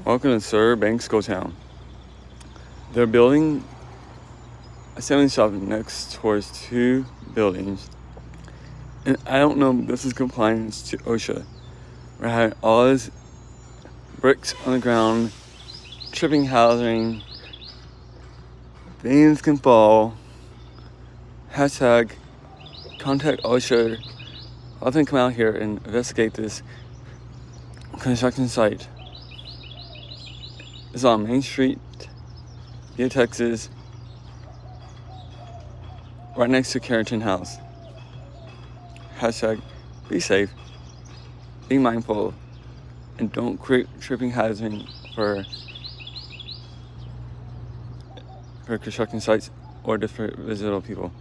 Welcome to Sir Banks Go Town. They're building a 7-shop next towards 2 buildings. And I don't know if this is compliance to OSHA. We're having all these bricks on the ground, tripping hazarding, things can fall. Hashtag contact OSHA. I'll then come out here and investigate this construction site. It's on Main Street, via Texas, right next to Carrington House. Hashtag be safe, be mindful, and don't create tripping hazard for construction sites or different visible people.